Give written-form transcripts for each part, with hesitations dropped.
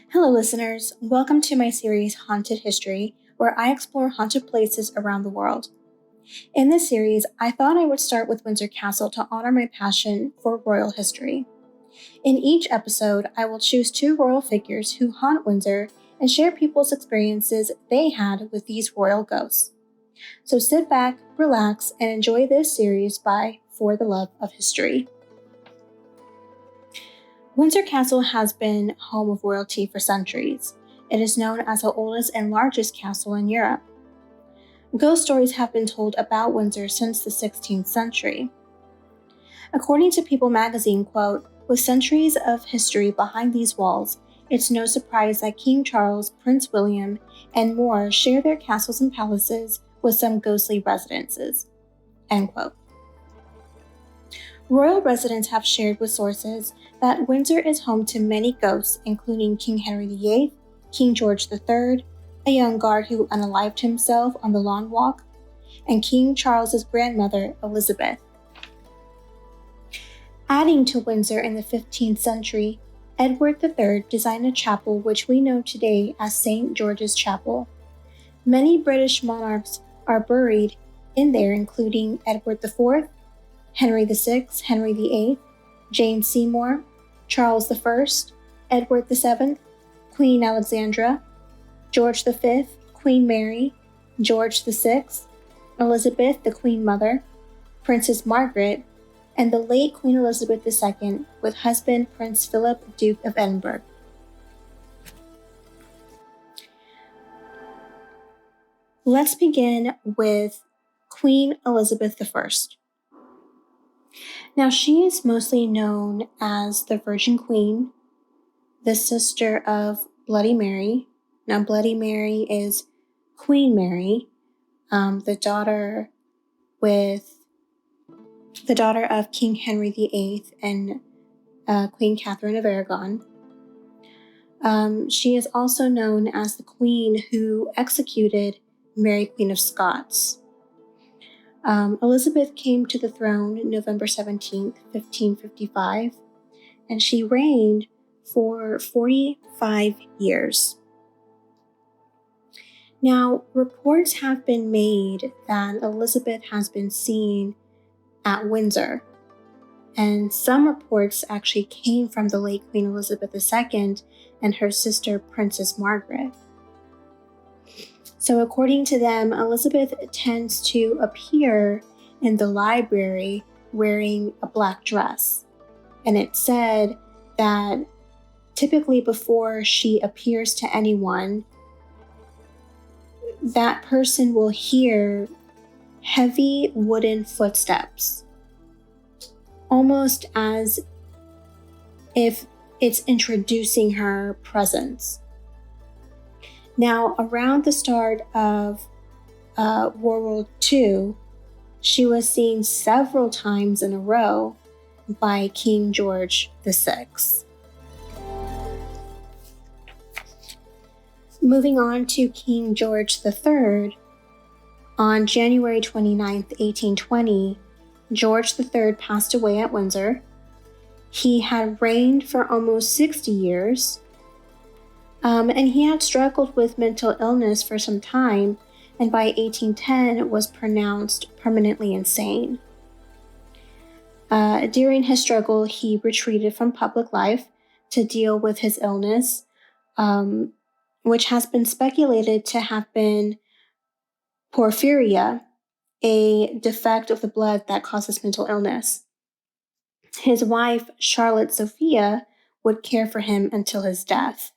Hello, listeners. Welcome to my series, Haunted History, where I explore haunted places around the world. In this series, I thought I would start with Windsor Castle to honor my passion for royal history. In each episode, I will choose two royal figures who haunt Windsor and share people's experiences they had with these royal ghosts. So sit back, relax, and enjoy this series by For the Love of History. Windsor Castle has been home of royalty for centuries. It is known as the oldest and largest castle in Europe. Ghost stories have been told about Windsor since the 16th century. According to People magazine, quote, "With centuries of history behind these walls, it's no surprise that King Charles, Prince William, and more share their castles and palaces with some ghostly residences." End quote. Royal residents have shared with sources that Windsor is home to many ghosts, including King Henry VIII, King George III, a young guard who unalived himself on the Long Walk, and King Charles's grandmother, Elizabeth. Adding to Windsor in the 15th century, Edward III designed a chapel which we know today as St. George's Chapel. Many British monarchs are buried in there, including Edward IV, Henry VI, Henry VIII, Jane Seymour, Charles I, Edward VII, Queen Alexandra, George V, Queen Mary, George VI, Elizabeth, the Queen Mother, Princess Margaret, and the late Queen Elizabeth II with husband Prince Philip, Duke of Edinburgh. Let's begin with Queen Elizabeth I. Now, she is mostly known as the Virgin Queen, the sister of Bloody Mary. Now, Bloody Mary is Queen Mary, the daughter of King Henry VIII and Queen Catherine of Aragon. She is also known as the Queen who executed Mary, Queen of Scots. Elizabeth came to the throne November 17th, 1555, and she reigned for 45 years. Now, reports have been made that Elizabeth has been seen at Windsor, and some reports actually came from the late Queen Elizabeth II and her sister Princess Margaret. So according to them, Elizabeth tends to appear in the library wearing a black dress. And it said that typically before she appears to anyone, that person will hear heavy wooden footsteps, almost as if it's introducing her presence. Now, around the start of World War II, she was seen several times in a row by King George VI. Moving on to King George III, on January 29, 1820, George III passed away at Windsor. He had reigned for almost 60 years. And he had struggled with mental illness for some time, and by 1810 was pronounced permanently insane. During his struggle, he retreated from public life to deal with his illness, which has been speculated to have been porphyria, a defect of the blood that causes mental illness. His wife, Charlotte Sophia, would care for him until his death.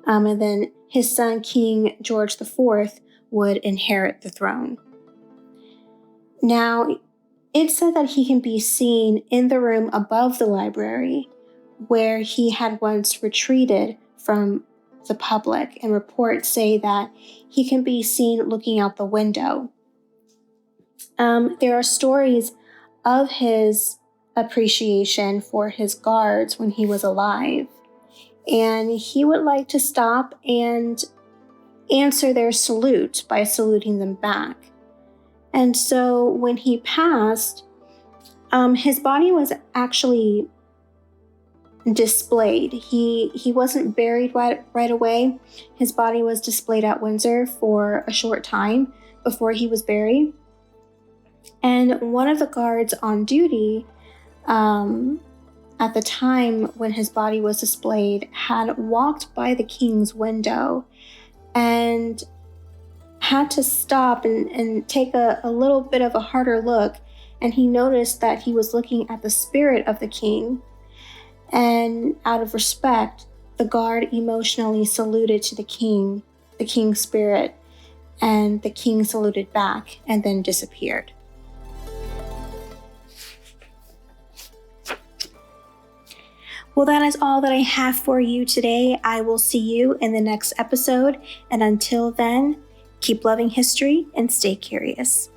And then his son, King George IV, would inherit the throne. Now, it's said that he can be seen in the room above the library, where he had once retreated from the public, and reports say that he can be seen looking out the window. There are stories of his appreciation for his guards when he was alive, and he would like to stop and answer their salute by saluting them back. And so when he passed, his body was actually displayed. He wasn't buried right away. His body was displayed at Windsor for a short time before he was buried. And one of the guards on duty at the time when his body was displayed had walked by the king's window and had to stop and take a little bit of a harder look. And he noticed that he was looking at the spirit of the king. And out of respect, the guard emotionally saluted to the king's spirit, and the king saluted back and then disappeared. Well, that is all that I have for you today. I will see you in the next episode. And until then, keep loving history and stay curious.